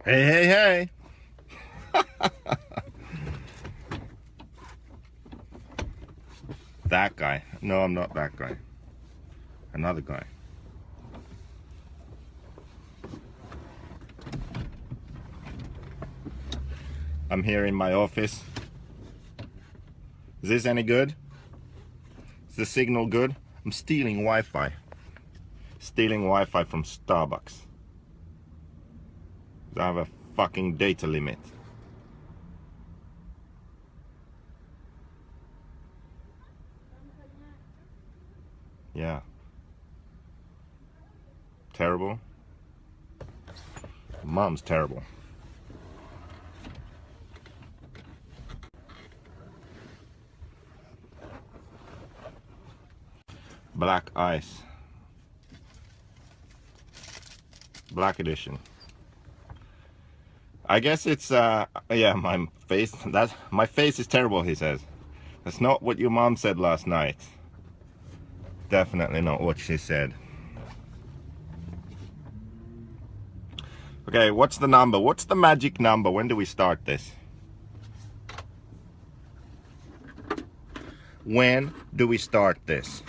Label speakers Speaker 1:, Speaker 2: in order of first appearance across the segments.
Speaker 1: Hey, hey, hey. That guy. No, I'm not that guy. Another guy. I'm here in my office. Is this any good? Is the signal good? I'm stealing Wi-Fi. Stealing Wi-Fi from Starbucks. I have a fucking data limit. Yeah. Terrible. Mom's terrible. Black ice. Black edition. I guess it's yeah, my face is terrible, he says. That's not what your mom said last night. Definitely not what she said. Okay, what's the number? What's the magic number? When do we start this? When do we start this?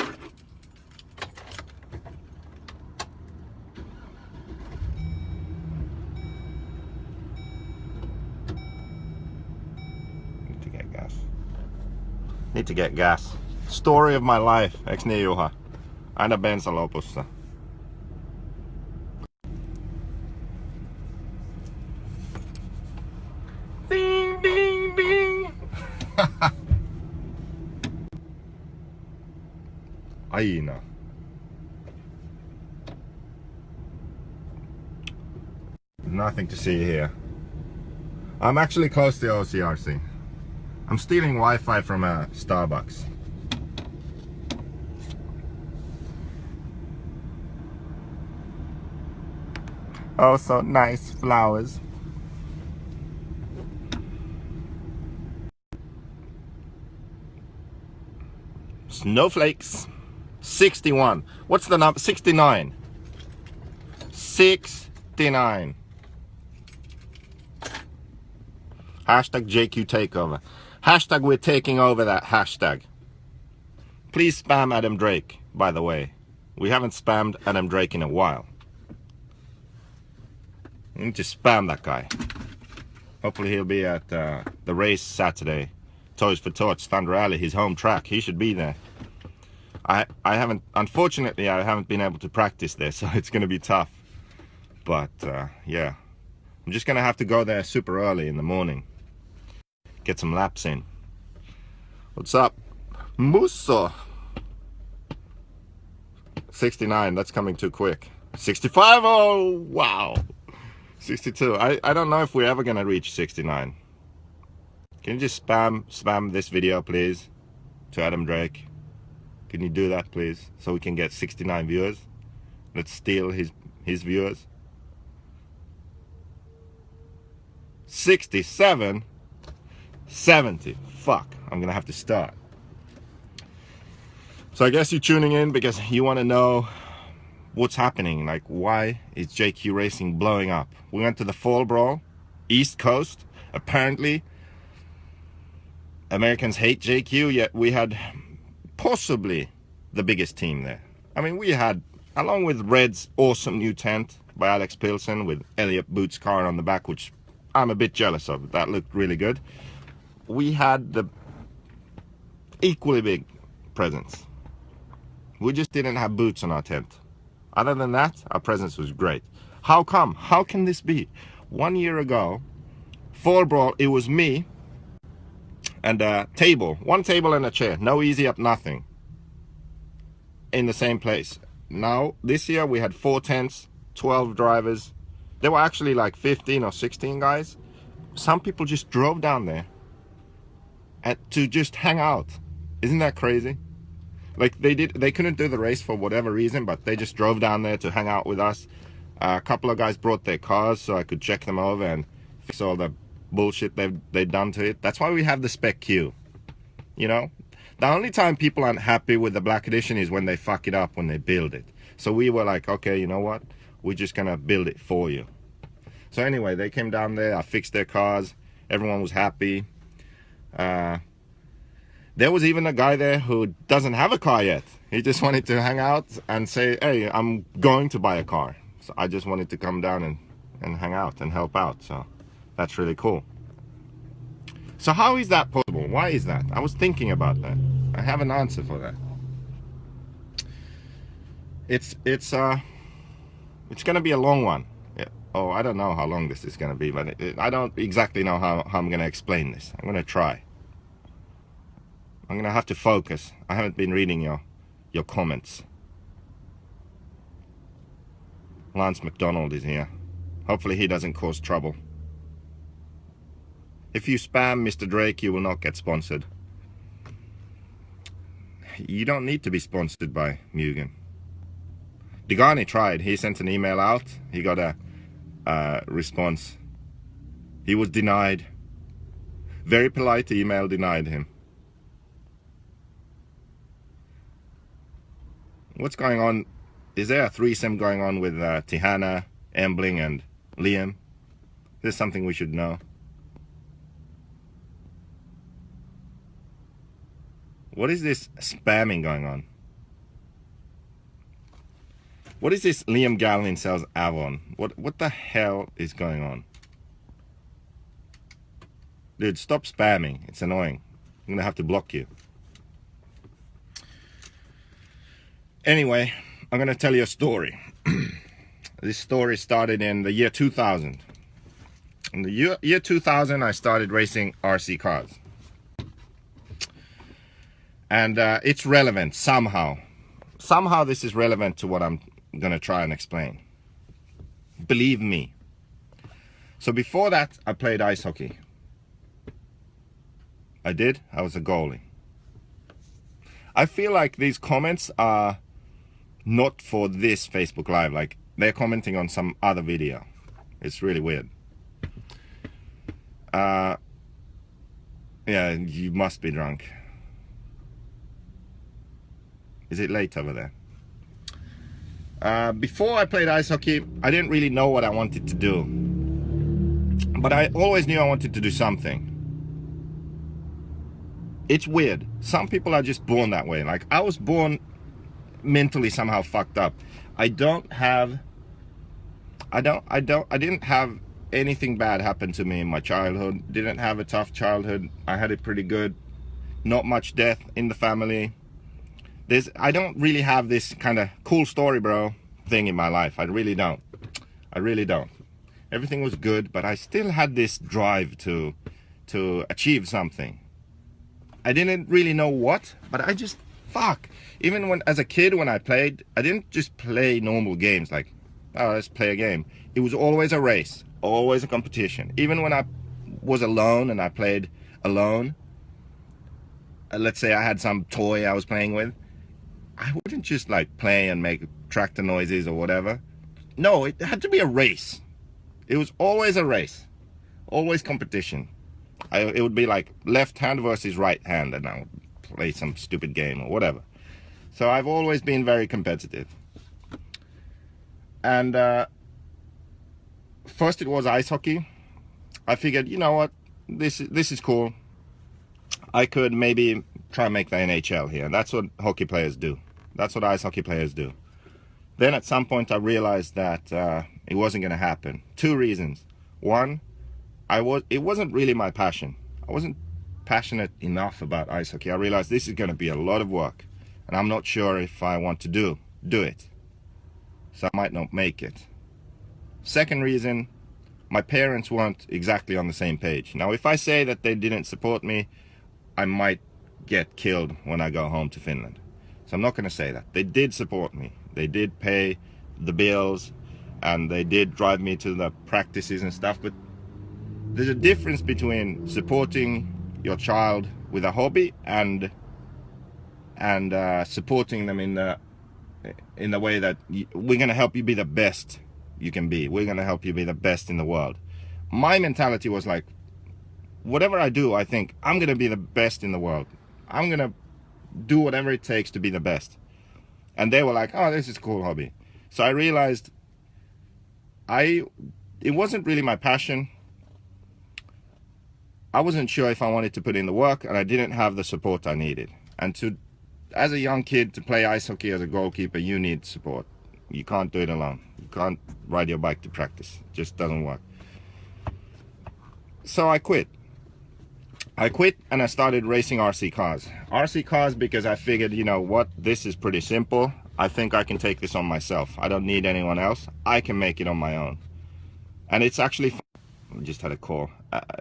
Speaker 1: Need to get gas. Story of my life, eikö niin Juha? Aina bensa lopussa. Ding, ding, ding. Aina. Nothing to see here. I'm actually close to OCRC. I'm stealing Wi-Fi from a Starbucks. Oh, so nice flowers. Snowflakes. 61. What's the number? 69. 69. Hashtag JQ takeover. Hashtag we're taking over that hashtag. Please spam Adam Drake, by the way. We haven't spammed Adam Drake in a while. We need to spam that guy. Hopefully he'll be at the race Saturday. Toys for Tots, Thunder Alley, his home track. He should be there. I haven't, unfortunately, I haven't been able to practice there, so it's going to be tough. But, yeah. I'm just going to have to go there super early in the morning. Get some laps in. What's up? Musso. 69, that's coming too quick. 65, oh, wow. 62, I don't know if we're ever gonna reach 69. Can you just spam this video, please, to Adam Drake? Can you do that, please, so we can get 69 viewers? Let's steal his viewers. 67, 70. Fuck, I'm gonna have to start. So I guess you're tuning in because you want to know what's happening, like why is JQRacing blowing up. We went to the Fall Brawl, East Coast. Apparently Americans hate JQ, yet we had possibly the biggest team there. I mean, we had, along with Red's awesome new tent by Alex Pilsen with Elliot Boots' car on the back, which I'm a bit jealous of. That looked really good. We had the equally big presence. We just didn't have boots on our tent. Other than that, our presence was great. How come? How can this be? 1 year ago, Fall Brawl, it was me and a table. One table and a chair. No easy up, nothing. In the same place. Now, this year we had 4 tents, 12 drivers. There were actually like 15 or 16 guys. Some people just drove down there and to just hang out. Isn't that crazy? Like they couldn't do the race for whatever reason, but they just drove down there to hang out with us. A couple of guys brought their cars so I could check them over and fix all the bullshit they've done to it. That's why we have the spec queue. You know, the only time people aren't happy with the Black Edition is when they fuck it up when they build it. So we were like, okay, you know what? We're just gonna build it for you. So anyway, they came down there. I fixed their cars. Everyone was happy. There was even a guy there who doesn't have a car yet. He just wanted to hang out and say, hey, I'm going to buy a car. So I just wanted to come down and hang out and help out. So that's really cool. So how is that possible? Why is that? I was thinking about that. I have an answer for that. It's gonna be a long one. Yeah. Oh, I don't know how long this is gonna be, but I don't exactly know how I'm gonna explain this. I'm gonna try. I'm gonna have to focus. I haven't been reading your comments. Lance McDonald is here. Hopefully he doesn't cause trouble. If you spam Mr. Drake, you will not get sponsored. You don't need to be sponsored by Mugen. Degani tried. He sent an email out. He got a response. He was denied. Very polite email denied him. What's going on? Is there a threesome going on with Tihana, Embling, and Liam? This is something we should know. What is this spamming going on? What is this Liam Gallin sells Avon? What the hell is going on? Dude, stop spamming. It's annoying. I'm gonna have to block you. Anyway, I'm gonna tell you a story. This story started in the year 2000. In the year 2000, I started racing RC cars. And it's relevant somehow. Somehow this is relevant to what I'm gonna try and explain. Believe me. So before that, I played ice hockey. I did. I was a goalie. I feel like these comments are not for this Facebook Live. Like, they're commenting on some other video. It's really weird. Yeah, you must be drunk. Is it late over there? Before I played ice hockey, I didn't really know what I wanted to do. But I always knew I wanted to do something. It's weird. Some people are just born that way. Like, I was born mentally somehow fucked up. I didn't have anything bad happen to me in my childhood. Didn't have a tough childhood. I had it pretty good. Not much death in the family. I don't really have this kind of cool story, bro, thing in my life. I really don't. I really don't. Everything was good, but I still had this drive to achieve something. I didn't really know what, but I just, fuck. Even when, as a kid, when I played, I didn't just play normal games like, oh, let's play a game. It was always a race, always a competition. Even when I was alone and I played alone, let's say I had some toy I was playing with, I wouldn't just like play and make tractor noises or whatever. No, it had to be a race. It was always a race, always competition. It would be like left hand versus right hand, and I would play some stupid game or whatever. So I've always been very competitive. And first it was ice hockey. I figured, you know what, this is cool. I could maybe try and make the NHL here. That's what hockey players do. That's what ice hockey players do. Then at some point I realized that it wasn't going to happen. Two reasons. One, it wasn't really my passion. I wasn't passionate enough about ice hockey. I realized this is going to be a lot of work, and I'm not sure if I want to do it. So I might not make it. Second reason, my parents weren't exactly on the same page. Now, if I say that they didn't support me, I might get killed when I go home to Finland. So I'm not going to say that. They did support me. They did pay the bills, and they did drive me to the practices and stuff. But there's a difference between supporting your child with a hobby and supporting them in the way that we're going to help you be the best you can be. We're going to help you be the best in the world. My mentality was like, whatever I do, I think I'm going to be the best in the world. I'm going to do whatever it takes to be the best. And they were like, oh, this is a cool hobby. So I realized I it wasn't really my passion. I wasn't sure if I wanted to put in the work, and I didn't have the support I needed. And as a young kid, to play ice hockey as a goalkeeper, you need support. You can't do it alone. You can't ride your bike to practice. It just doesn't work. So I quit. And I started racing RC cars. RC cars because I figured, you know what, this is pretty simple. I think I can take this on myself. I don't need anyone else. I can make it on my own. And it's actually fun. I just had a call.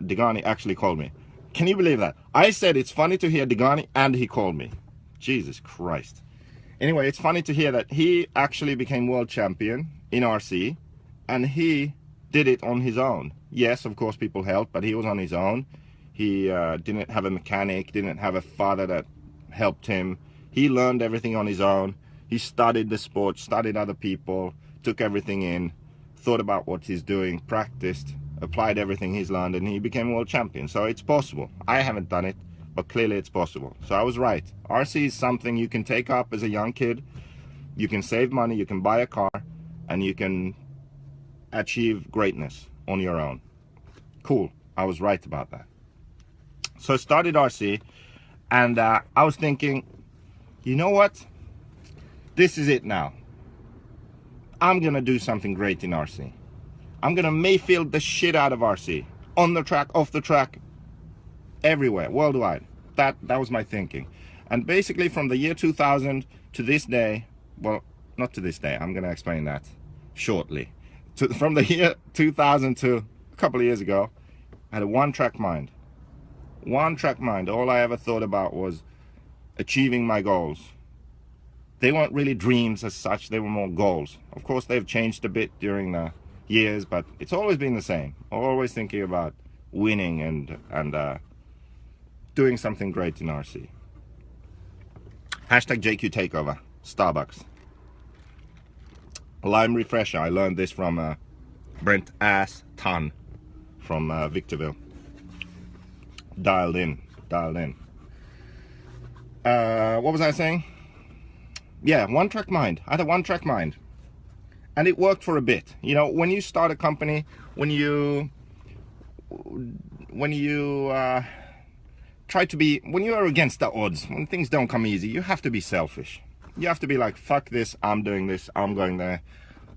Speaker 1: Degani actually called me. Can you believe that? I said it's funny to hear Degani and he called me. Jesus Christ. Anyway, it's funny to hear that he actually became world champion in RC and he did it on his own. Yes, of course people helped, but he was on his own. He didn't have a mechanic, didn't have a father that helped him. He learned everything on his own. He studied the sport, studied other people, took everything in, thought about what he's doing, practiced, applied everything he's learned, and he became world champion. So it's possible. I haven't done it, but clearly it's possible. So I was right. RC is something you can take up as a young kid. You can save money, you can buy a car, and you can achieve greatness on your own. Cool. I was right about that. So I started RC, and I was thinking, you know what? This is it now. I'm going to do something great in RC. I'm going to Mayfield the shit out of RC. On the track, off the track, everywhere, worldwide. That was my thinking. And basically from the year 2000 to this day, well, not to this day, I'm going to explain that shortly. From the year 2000 to a couple of years ago, I had a one-track mind. One-track mind. All I ever thought about was achieving my goals. They weren't really dreams as such, they were more goals. Of course, they've changed a bit during the years, but it's always been the same. Always thinking about winning and doing something great in RC. Hashtag JQ Takeover, Starbucks. Lime refresher, I learned this from Brent Ton from Victorville. Dialed in. What was I saying? Yeah, one-track mind. I had a one-track mind. And it worked for a bit. You know, when you start a company, when you try to be, when you are against the odds, when things don't come easy, you have to be selfish. You have to be like, fuck this, I'm doing this, I'm going there.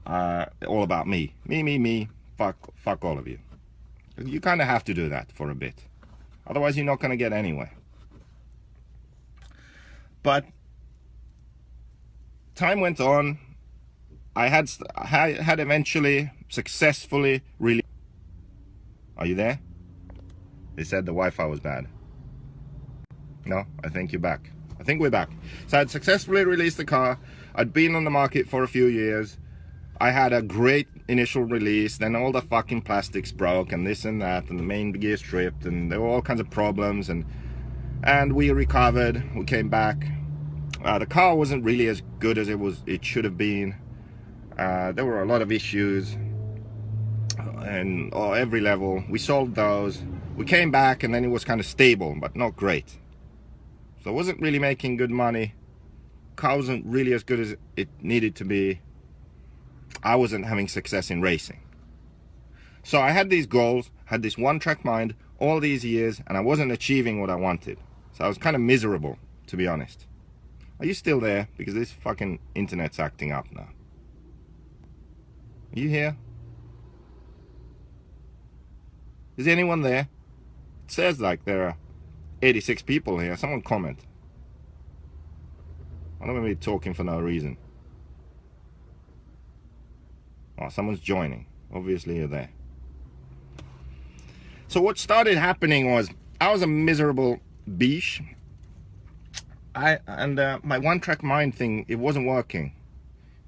Speaker 1: All about me. Me, fuck all of you. You kind of have to do that for a bit. Otherwise, you're not going to get anywhere. But time went on. I had eventually successfully released. Are you there? They said the Wi-Fi was bad. No, I think you're back. I think we're back. So I had successfully released the car. I'd been on the market for a few years. I had a great initial release, then all the fucking plastics broke and this and that, and the main gear stripped, and there were all kinds of problems, and we recovered, we came back. The car wasn't really as good as it should have been. There were a lot of issues and every level. We solved those. We came back, and then it was kind of stable, but not great. So I wasn't really making good money. Car wasn't really as good as it needed to be. I wasn't having success in racing. So I had these goals, had this one-track mind all these years, and I wasn't achieving what I wanted. So I was kind of miserable, to be honest. Are you still there? Because this fucking internet's acting up now. Are you here? Is anyone there? It says like there are 86 people here. Someone comment. I don't want to be talking for no reason. Oh, someone's joining. Obviously you're there. So what started happening was I was a miserable beach. My one-track mind thing, it wasn't working.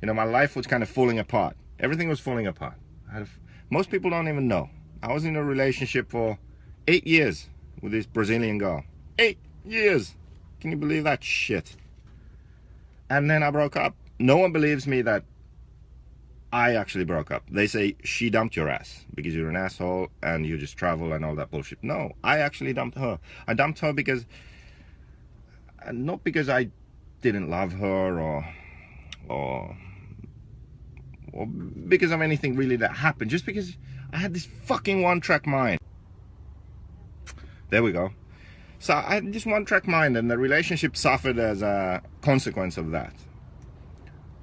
Speaker 1: You know, my life was kind of falling apart. Everything was falling apart. Most people don't even know. I was in a relationship for 8 years with this Brazilian girl. 8 years. Can you believe that shit? And then I broke up. No one believes me that I actually broke up. They say she dumped your ass because you're an asshole and you just travel and all that bullshit. No, I actually dumped her. I dumped her because, not because I didn't love her or because of anything really that happened. Just because I had this fucking one-track mind. There we go. So I had this one-track mind, and the relationship suffered as a consequence of that.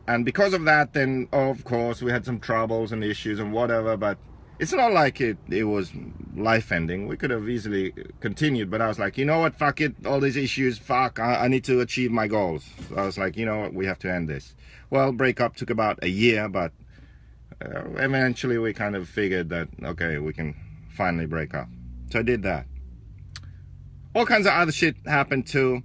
Speaker 1: And because of that, then of course we had some troubles and issues and whatever, but it's not like it was life-ending. We could have easily continued, but I was like, you know what, fuck it, all these issues, fuck, I need to achieve my goals. So I was like, you know what, we have to end this. Well, breakup took about a year, but eventually we kind of figured that, okay, we can finally break up. So I did that. All kinds of other shit happened too,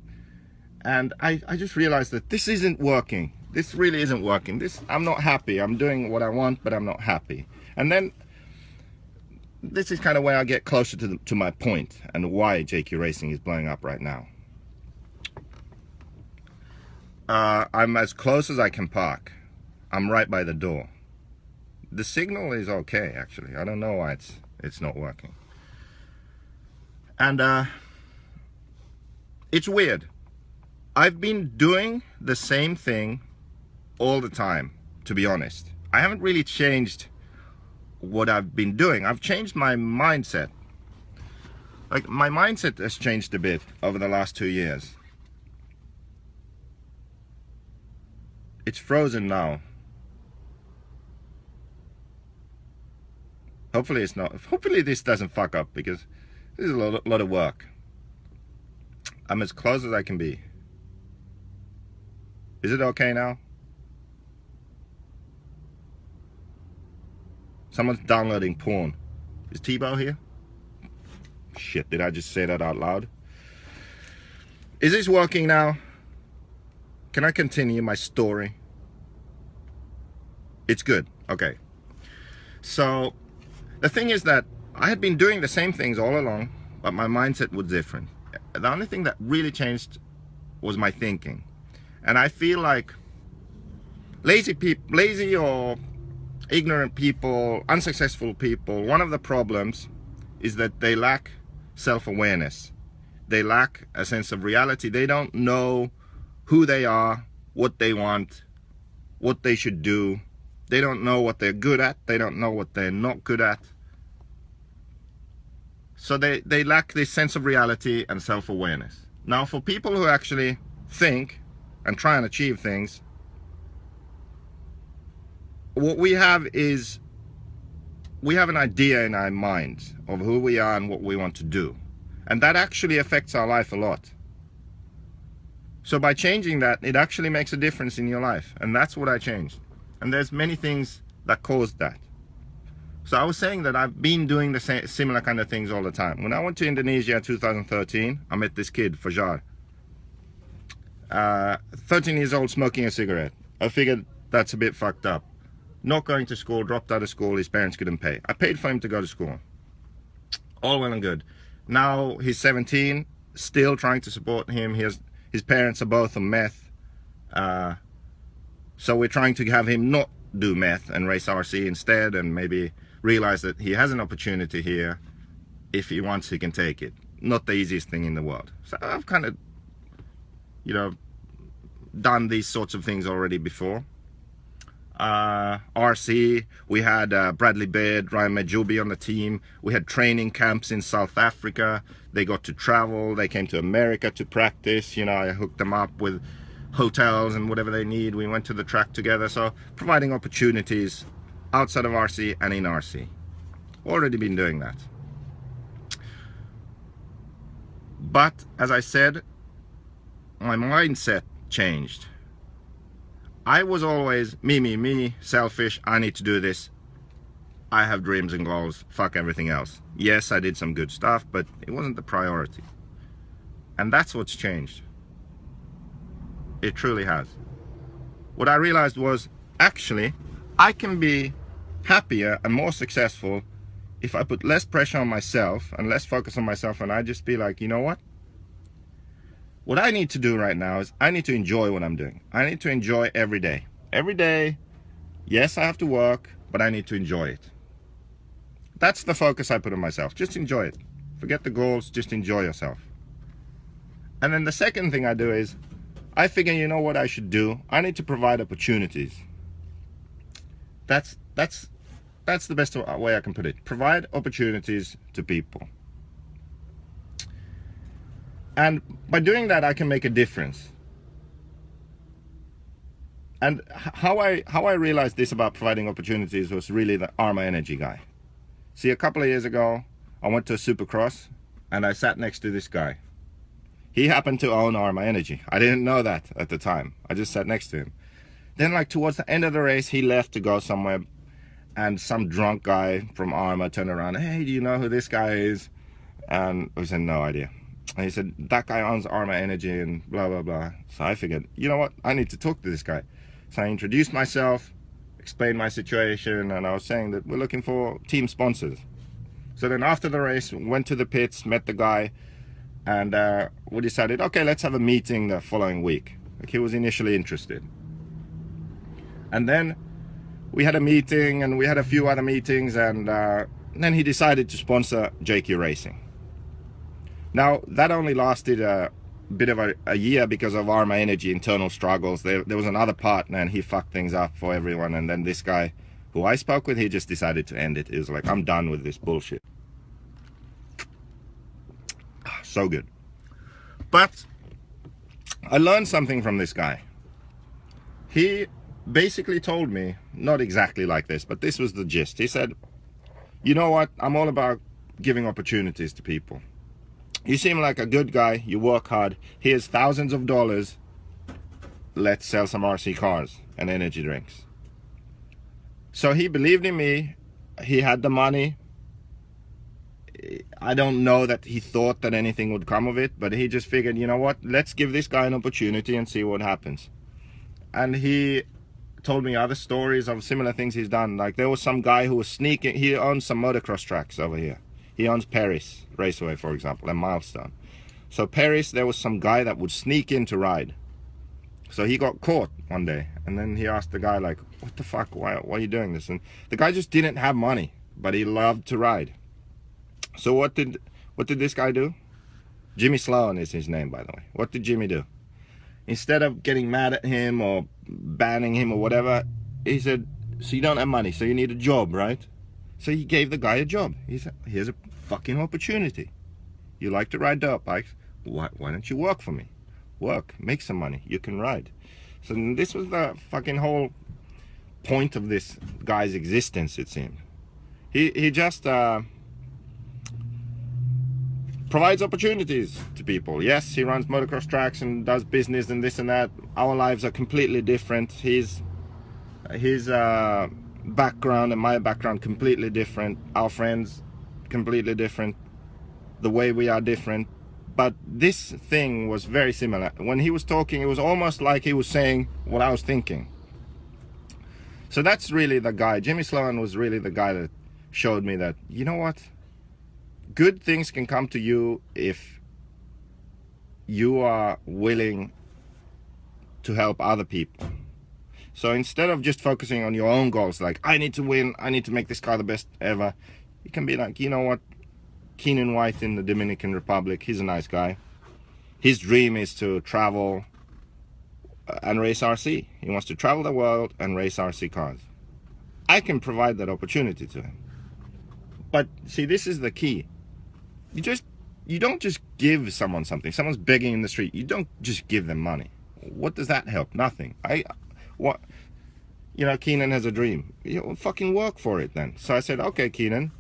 Speaker 1: and I just realized that this isn't working. This really isn't working. I'm not happy. I'm doing what I want, but I'm not happy. And then this is kind of where I get closer to my point and why JQRacing is blowing up right now. I'm as close as I can park. I'm right by the door. The signal is okay, actually. I don't know why it's not working. And it's weird. I've been doing the same thing all the time, to be honest. I haven't really changed what I've been doing. I've changed my mindset. Like, my mindset has changed a bit over the last 2 years. It's frozen now. Hopefully it's not. Hopefully this doesn't fuck up, because this is a lot of work. I'm as close as I can be. Is it okay now? Someone's downloading porn. Is Tebow here? Shit, did I just say that out loud? Is this working now? Can I continue my story? It's good. Okay. So, the thing is that I had been doing the same things all along, but my mindset was different. The only thing that really changed was my thinking. And I feel like lazy or ignorant people, unsuccessful people, one of the problems is that they lack self-awareness. They lack a sense of reality. They don't know who they are, what they want, what they should do. They don't know what they're good at. They don't know what they're not good at. So they lack this sense of reality and self-awareness. Now, for people who actually think and try and achieve things, what we have is, we have an idea in our minds of who we are and what we want to do. And that actually affects our life a lot. So by changing that, it actually makes a difference in your life. And that's what I changed. And there's many things that caused that. So I was saying that I've been doing the same, similar kind of things all the time. When I went to Indonesia in 2013, I met this kid, Fajar. 13 years old, smoking a cigarette. I figured that's a bit fucked up. Not going to school, dropped out of school, his parents couldn't pay. I paid for him to go to school. All well and good. Now he's 17, still trying to support him. His parents are both on meth. So we're trying to have him not do meth and race RC instead, and maybe realize that he has an opportunity here. If he wants, he can take it. Not the easiest thing in the world. So I've kind of, done these sorts of things already before. RC, we had Bradley Baird, Ryan Majubi on the team. We had training camps in South Africa. They got to travel. They came to America to practice. I hooked them up with hotels and whatever they need. We went to the track together. So providing opportunities outside of RC and in RC. Already been doing that. But as I said, my mindset changed. I was always me, selfish, I need to do this. I have dreams and goals, fuck everything else. Yes, I did some good stuff, but it wasn't the priority. And that's what's changed. It truly has. What I realized was, actually, I can be happier and more successful if I put less pressure on myself and less focus on myself, and I just be like, you know what? What I need to do right now is I need to enjoy what I'm doing. I need to enjoy every day. Every day, yes, I have to work, but I need to enjoy it. That's the focus I put on myself. Just enjoy it. Forget the goals, just enjoy yourself. And then the second thing I do is, I figure, you know what I should do? I need to provide opportunities. That's That's the best way I can put it. Provide opportunities to people. And by doing that, I can make a difference. And how I realized this about providing opportunities was really the Arma Energy guy. See, a couple of years ago, I went to a Supercross and I sat next to this guy. He happened to own Arma Energy. I didn't know that at the time. I just sat next to him. Then like towards the end of the race, he left to go somewhere, and some drunk guy from Arma turned around, hey, do you know who this guy is? And I said, no idea. And he said, that guy owns Arma Energy and blah, blah, blah. So I figured, you know what? I need to talk to this guy. So I introduced myself, explained my situation, and I was saying that we're looking for team sponsors. So then after the race, went to the pits, met the guy, and we decided, okay, let's have a meeting the following week. Like, he was initially interested. And then we had a meeting, and we had a few other meetings, and then he decided to sponsor JQRacing. Now, that only lasted a bit of a year because of Arma Energy internal struggles. There was another partner, and he fucked things up for everyone. And then this guy who I spoke with, he just decided to end it. He was like, I'm done with this bullshit. So good. But I learned something from this guy. He basically told me, not exactly like this, but this was the gist. He said, you know what? I'm all about giving opportunities to people. You seem like a good guy. You work hard. Here's thousands of dollars. Let's sell some RC cars and energy drinks. So he believed in me. He had the money. I don't know that he thought that anything would come of it, but he just figured, you know what? Let's give this guy an opportunity and see what happens. And he told me other stories of similar things he's done. Like, there was some guy who was sneaking. He owns some motocross tracks over here. He owns Paris Raceway, for example, and Milestone. So Paris, there was some guy that would sneak in to ride. So he got caught one day, and then he asked the guy, like, what the fuck, why are you doing this? And the guy just didn't have money, but he loved to ride. So what did this guy do? Jimmy Sloan is his name, by the way. What did Jimmy do? Instead of getting mad at him or banning him or whatever, he said, so you don't have money, so you need a job, right? So he gave the guy a job. He said, here's a fucking opportunity. You like to ride dirt bikes? Why don't you work for me? Work, make some money, you can ride. So this was the fucking whole point of this guy's existence, it seemed. He just provides opportunities to people. Yes, he runs motocross tracks and does business and this and that. Our lives are completely different. His background and my background completely different. Our friends completely different. The way we are different. But this thing was very similar. When he was talking, it was almost like he was saying what I was thinking. So that's really the guy. Jimmy Sloan was really the guy that showed me that, you know what? Good things can come to you if you are willing to help other people. So instead of just focusing on your own goals, like, I need to win, I need to make this car the best ever, you can be like, you know what? Keenan White in the Dominican Republic, he's a nice guy. His dream is to travel and race RC. He wants to travel the world and race RC cars. I can provide that opportunity to him. But see, this is the key. You don't just give someone something. Someone's begging in the street. You don't just give them money. What does that help? Nothing. Keenan has a dream. Fucking work for it then. So I said, okay, Keenan.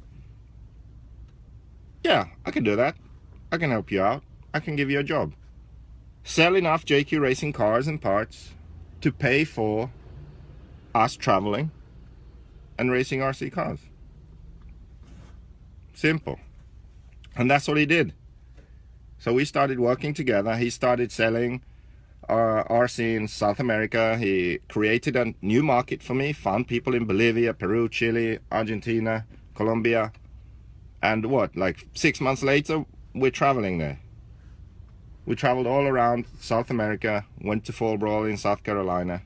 Speaker 1: Yeah, I can do that. I can help you out. I can give you a job. Sell enough JQRacing cars and parts to pay for us traveling and racing RC cars. Simple. And that's what he did. So we started working together. He started selling RC in South America. He created a new market for me, found people in Bolivia, Peru, Chile, Argentina, Colombia. And like 6 months later, we're traveling there. We traveled all around South America, went to Fall Brawl in South Carolina,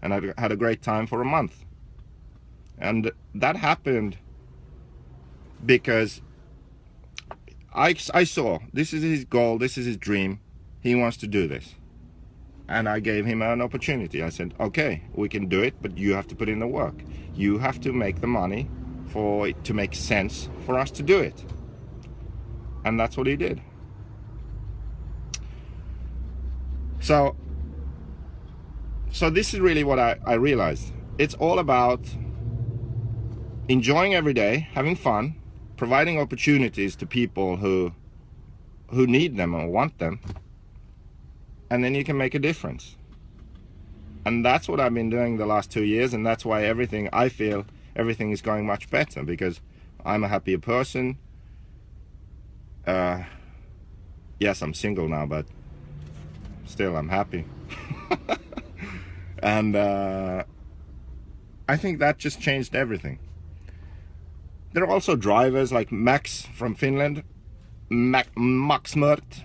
Speaker 1: and I had a great time for a month. And that happened because I saw this is his goal, this is his dream. He wants to do this. And I gave him an opportunity. I said, okay, we can do it, but you have to put in the work. You have to make the money for it to make sense for us to do it. And that's what he did. So this is really what I realized. It's all about enjoying every day, having fun, providing opportunities to people who need them or want them, and then you can make a difference. And that's what I've been doing the last 2 years, and that's why I feel everything is going much better, because I'm a happier person. Yes, I'm single now, but still I'm happy. And I think that just changed everything. There are also drivers like Max from Finland, Max Mert,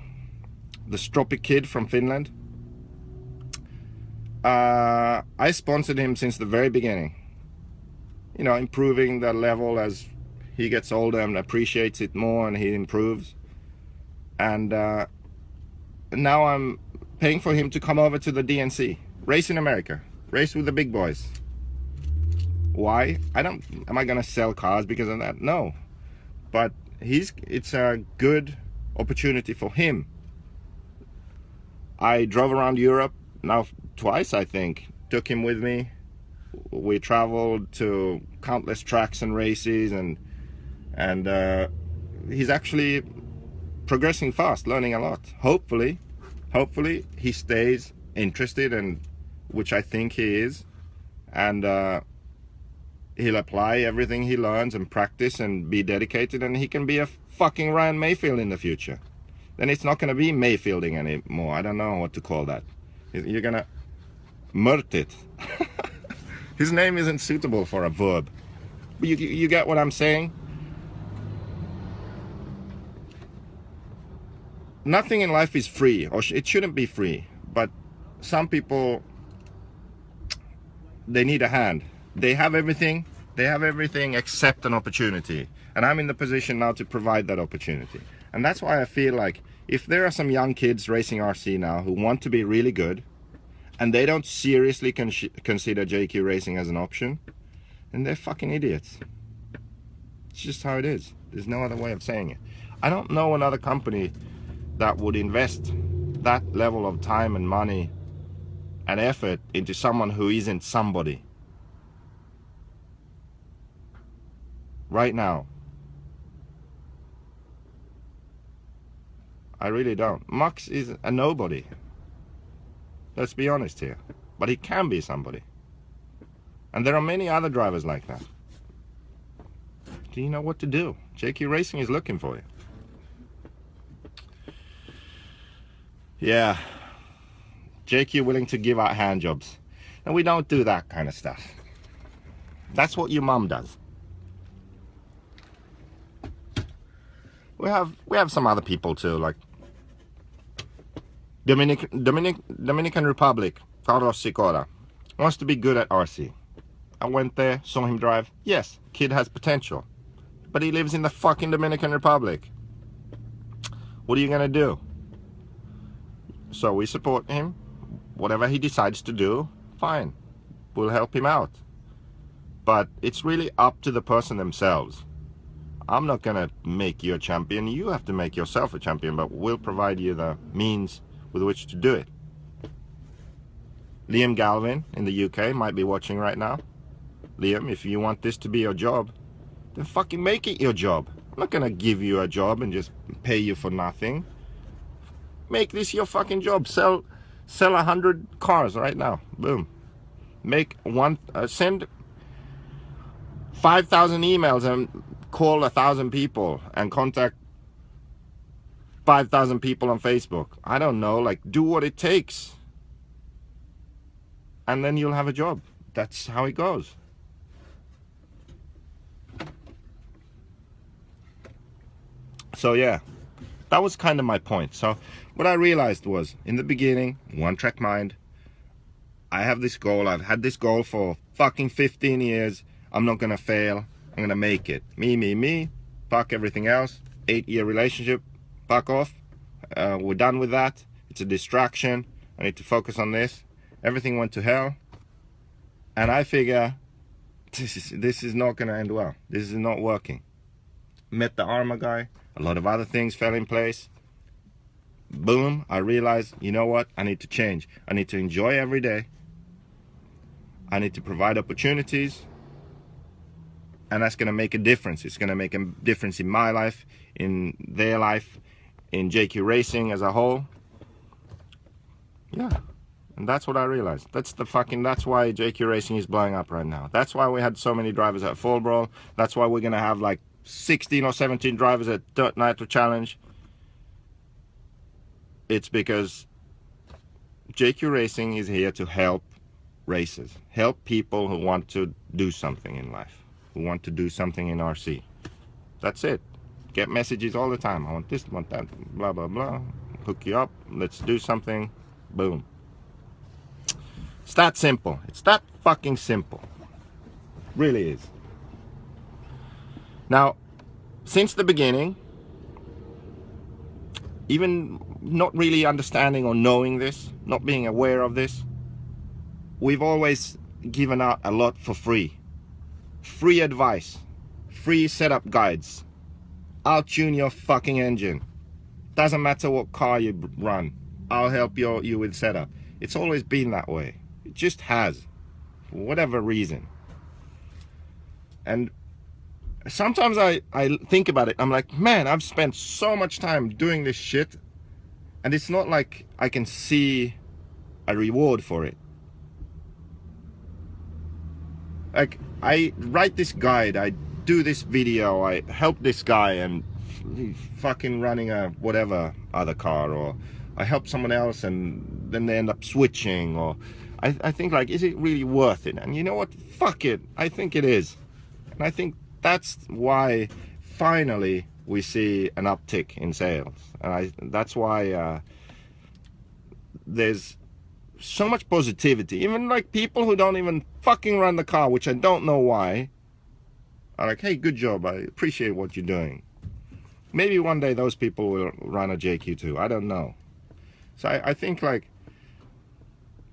Speaker 1: the stroppy kid from Finland. I sponsored him since the very beginning. You know, improving the level as he gets older and appreciates it more, and he improves. And now I'm paying for him to come over to the DNC, race in America, race with the big boys. Why? Am I gonna sell cars because of that? No. But it's a good opportunity for him. I drove around Europe now twice, I think. Took him with me. We traveled to countless tracks and races, and he's actually progressing fast, learning a lot. Hopefully he stays interested, and which I think he is, and he'll apply everything he learns and practice and be dedicated, and he can be a fucking Ryan Mayfield in the future. Then it's not going to be Mayfielding anymore. I don't know what to call that. You're going to Mert it. His name isn't suitable for a verb. But you get what I'm saying? Nothing in life is free, or it shouldn't be free. But some people, they need a hand. They have everything except an opportunity. And I'm in the position now to provide that opportunity. And that's why I feel like if there are some young kids racing RC now who want to be really good, and they don't seriously consider JQRacing as an option, then they're fucking idiots. It's just how it is. There's no other way of saying it. I don't know another company that would invest that level of time and money and effort into someone who isn't somebody. Right now. I really don't. Max is a nobody. Let's be honest here. But he can be somebody. And there are many other drivers like that. Do you know what to do? JQRacing is looking for you. Yeah. JQ willing to give out hand jobs. And we don't do that kind of stuff. That's what your mum does. We have some other people too, like Dominican Republic, Carlos Sicora wants to be good at RC. I went there, saw him drive. Yes, kid has potential, but he lives in the fucking Dominican Republic. What are you gonna do? So we support him. Whatever he decides to do, fine, we'll help him out. But it's really up to the person themselves. I'm not gonna make you a champion. You have to make yourself a champion, but we'll provide you the means with which to do it. Liam Galvin in the UK might be watching right now. Liam, if you want this to be your job, then fucking make it your job. I'm not gonna give you a job and just pay you for nothing. Make this your fucking job. Sell 100 cars right now. Boom. Make send 5,000 emails and call 1,000 people and contact 5,000 people on Facebook. I don't know, like, do what it takes. And then you'll have a job. That's how it goes. So yeah, that was kind of my point. So what I realized was, in the beginning, one track mind. I have this goal. I've had this goal for fucking 15 years. I'm not gonna fail. I'm gonna make it. Me. Fuck everything else. 8-year relationship. Fuck off. We're done with that. It's a distraction. I need to focus on this. Everything went to hell. And I figure this is not going to end well. This is not working. Met the armor guy. A lot of other things fell in place. Boom, I realized, you know what? I need to change. I need to enjoy every day. I need to provide opportunities. And that's going to make a difference. It's going to make a difference in my life, in their life, in JQRacing as a whole. Yeah. And that's what I realized. That's why JQRacing is blowing up right now. That's why we had so many drivers at Fall Brawl. That's why we're going to have like 16 or 17 drivers at Dirt Nitro Challenge. It's because JQRacing is here to help racers, help people who want to do something in life, who want to do something in RC. That's it. Get messages all the time. I want this, want that, blah, blah, blah. Hook you up. Let's do something. Boom. It's that simple. It's that fucking simple. Really is. Now, since the beginning, even not really understanding or knowing this, not being aware of this, we've always given out a lot for free. Free advice, free setup guides. I'll tune your fucking engine. Doesn't matter what car you run. I'll help you with setup. It's always been that way. It just has, for whatever reason. And sometimes I think about it. I'm like, man, I've spent so much time doing this shit, and it's not like I can see a reward for it. Like, I write this guide, I do this video, I help this guy, and he's fucking running a whatever other car, or I help someone else and then they end up switching, or I think, like, is it really worth it? And you know what? Fuck it. I think it is. And I think that's why finally we see an uptick in sales. And that's why there's so much positivity. Even like people who don't even fucking run the car, which I don't know why, are like, hey, good job. I appreciate what you're doing. Maybe one day those people will run a JQ too. I don't know. So I think, like,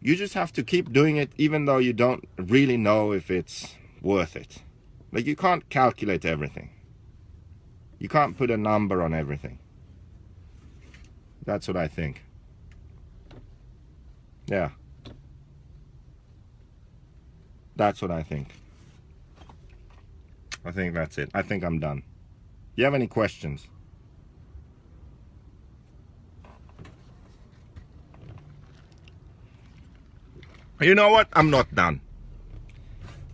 Speaker 1: you just have to keep doing it even though you don't really know if it's worth it. Like, you can't calculate everything. You can't put a number on everything. That's what I think. Yeah. That's what I think. I think that's it. I think I'm done. Do you have any questions? You know what? I'm not done.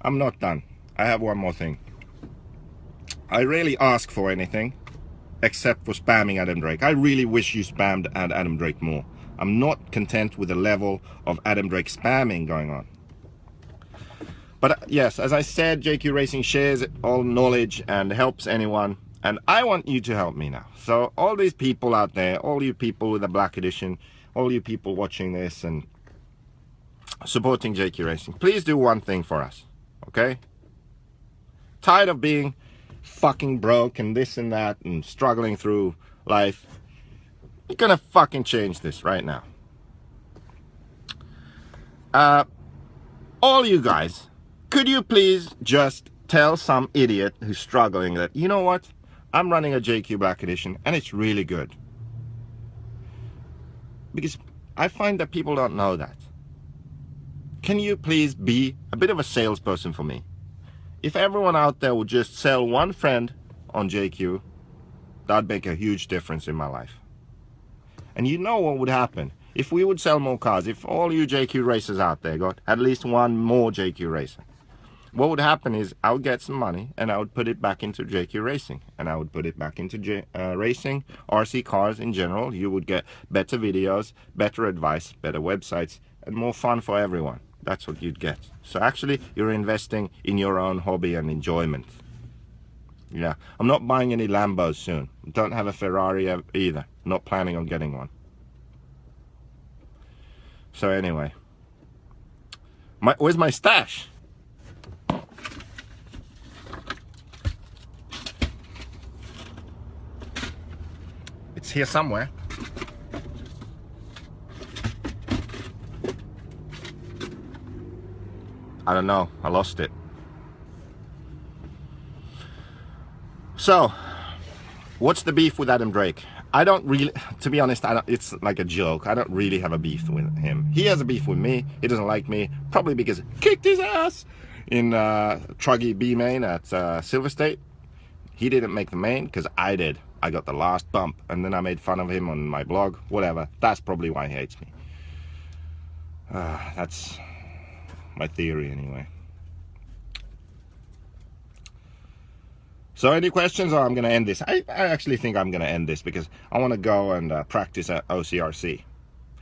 Speaker 1: I'm not done. I have one more thing. I rarely ask for anything except for spamming Adam Drake. I really wish you spammed Adam Drake more. I'm not content with the level of Adam Drake spamming going on. But yes, as I said, JQRacing shares all knowledge and helps anyone. And I want you to help me now. So all these people out there, all you people with the Black Edition, all you people watching this and supporting JQRacing, please do one thing for us, okay? Tired of being fucking broke and this and that and struggling through life. You're gonna fucking change this right now. All you guys, could you please just tell some idiot who's struggling that, you know what, I'm running a JQ Black Edition and it's really good. Because I find that people don't know that. Can you please be a bit of a salesperson for me? If everyone out there would just sell one friend on JQ, that'd make a huge difference in my life. And you know what would happen? If we would sell more cars, if all you JQ racers out there got at least one more JQ racer, what would happen is I would get some money and I would put it back into JQ Racing. And I would put it back into racing, RC cars in general. You would get better videos, better advice, better websites, and more fun for everyone. That's what you'd get. So actually, you're investing in your own hobby and enjoyment. Yeah, I'm not buying any Lambos soon. Don't have a Ferrari either. Not planning on getting one. So anyway, where's my stash? It's here somewhere. I don't know. I lost it. So, what's the beef with Adam Drake? I don't really, to be honest, it's like a joke. I don't really have a beef with him. He has a beef with me. He doesn't like me, probably because I kicked his ass in Truggy B main at Silver State. He didn't make the main because I did. I got the last bump, and then I made fun of him on my blog. Whatever. That's probably why he hates me. That's my theory anyway. So any questions, or I'm going to end this? I actually think I'm going to end this because I want to go and practice at OCRC.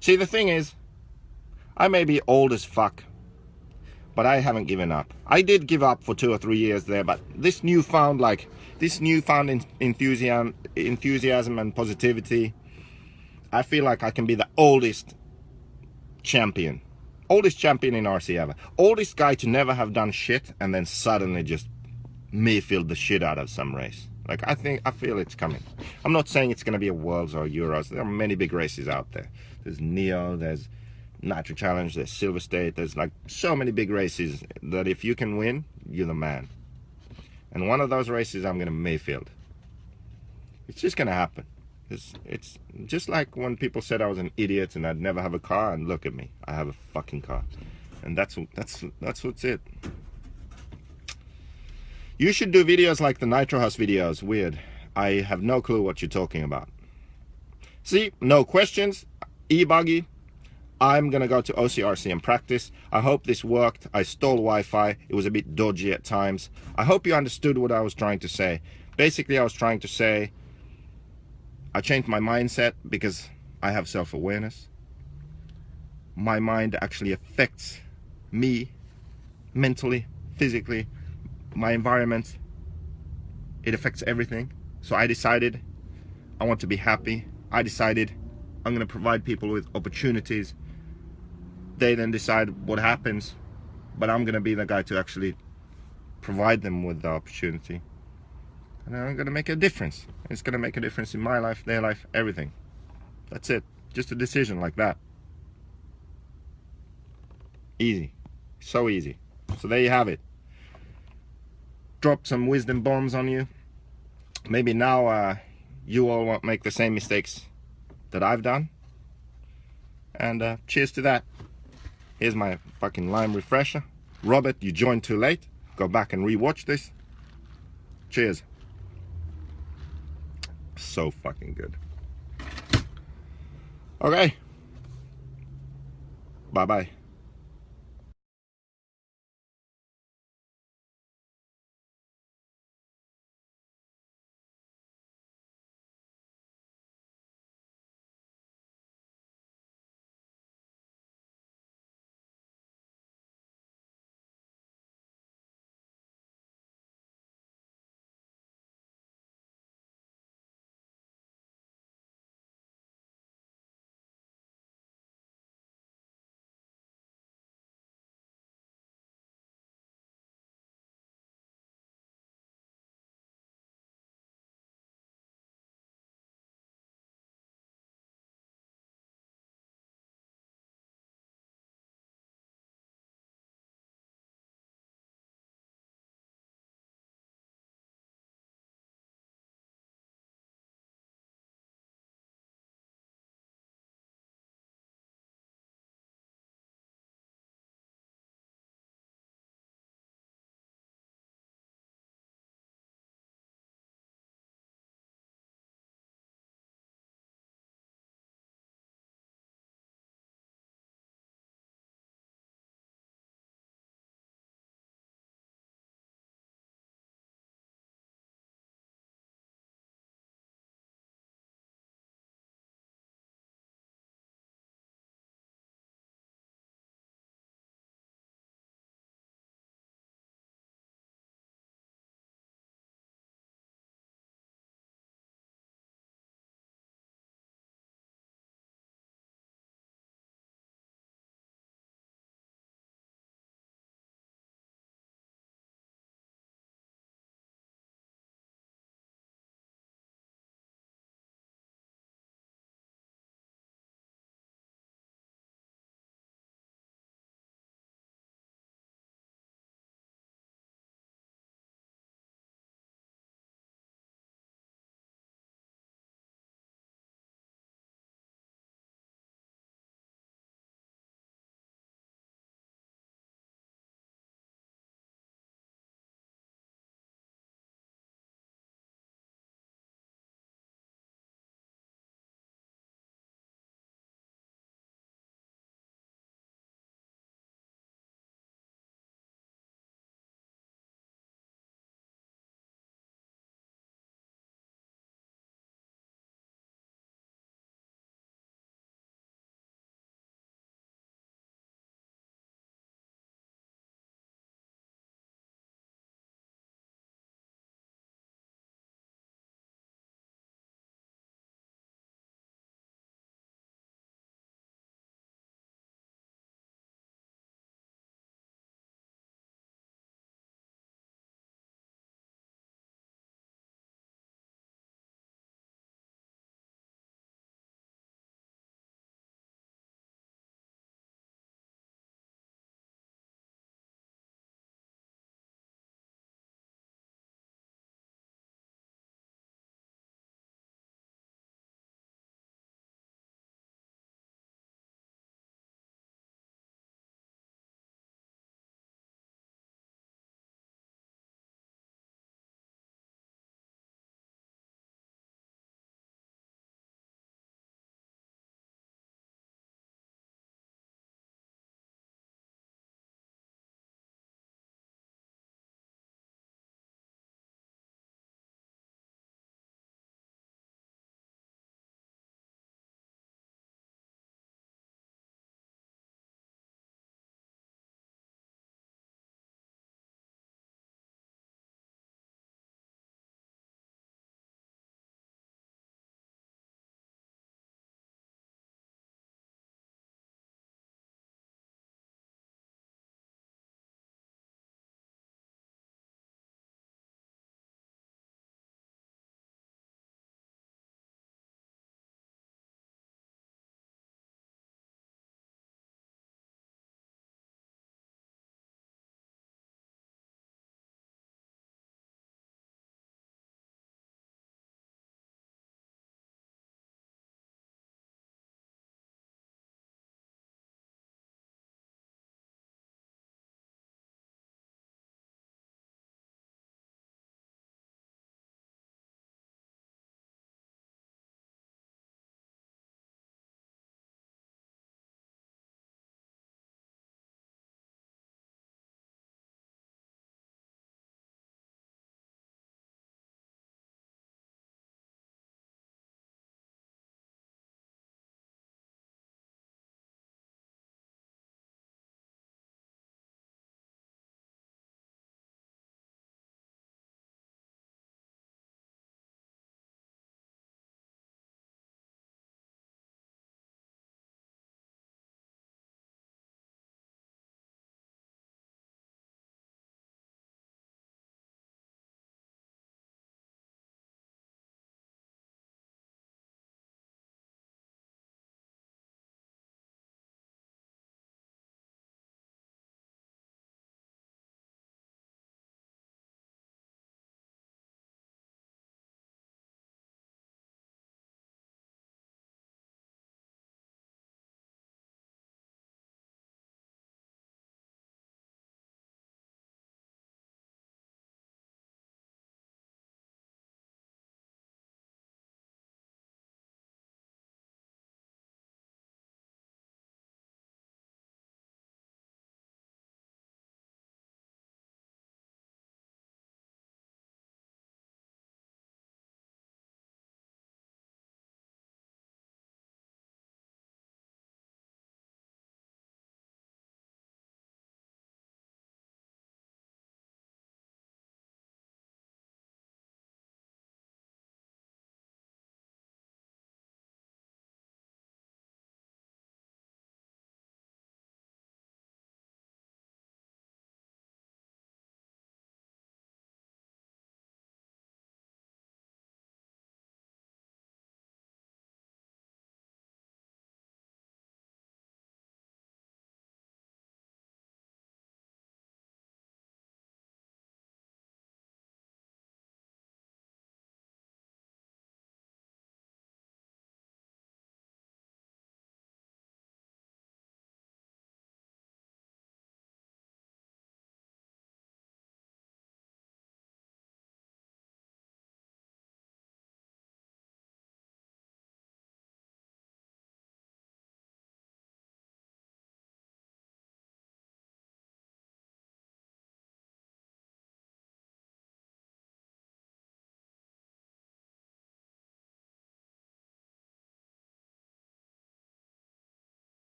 Speaker 1: See, the thing is, I may be old as fuck, but I haven't given up. I did give up for 2 or 3 years there, but this newfound enthusiasm and positivity, I feel like I can be the oldest champion in RC ever. Oldest guy to never have done shit and then suddenly just Mayfield the shit out of some race. Like, I feel it's coming. I'm not saying it's going to be a Worlds or Euros. There are many big races out there. There's Neo, there's Nitro Challenge, there's Silver State. There's like so many big races that if you can win, you're the man. And one of those races, I'm going to Mayfield. It's just going to happen. It's just like when people said I was an idiot and I'd never have a car, and look at me, I have a fucking car. And that's what's it. You should do videos like the Nitro House videos. Weird. I have no clue what you're talking about. See, no questions. E-buggy. I'm going to go to OCRC and practice. I hope this worked. I stole Wi-Fi. It was a bit dodgy at times. I hope you understood what I was trying to say. Basically, I was trying to say I changed my mindset because I have self-awareness. My mind actually affects me mentally, physically. My environment, it affects everything. So I decided I want to be happy. I decided I'm going to provide people with opportunities. They then decide what happens, but I'm going to be the guy to actually provide them with the opportunity. And I'm going to make a difference. It's going to make a difference in my life, their life, everything. That's it. Just a decision like that. Easy. So easy. So there you have it. Drop some wisdom bombs on you. Maybe now you all won't make the same mistakes that I've done. And cheers to that. Here's my fucking lime refresher. Robert, you joined too late. Go back and rewatch this. Cheers. So fucking good. Okay. Bye-bye.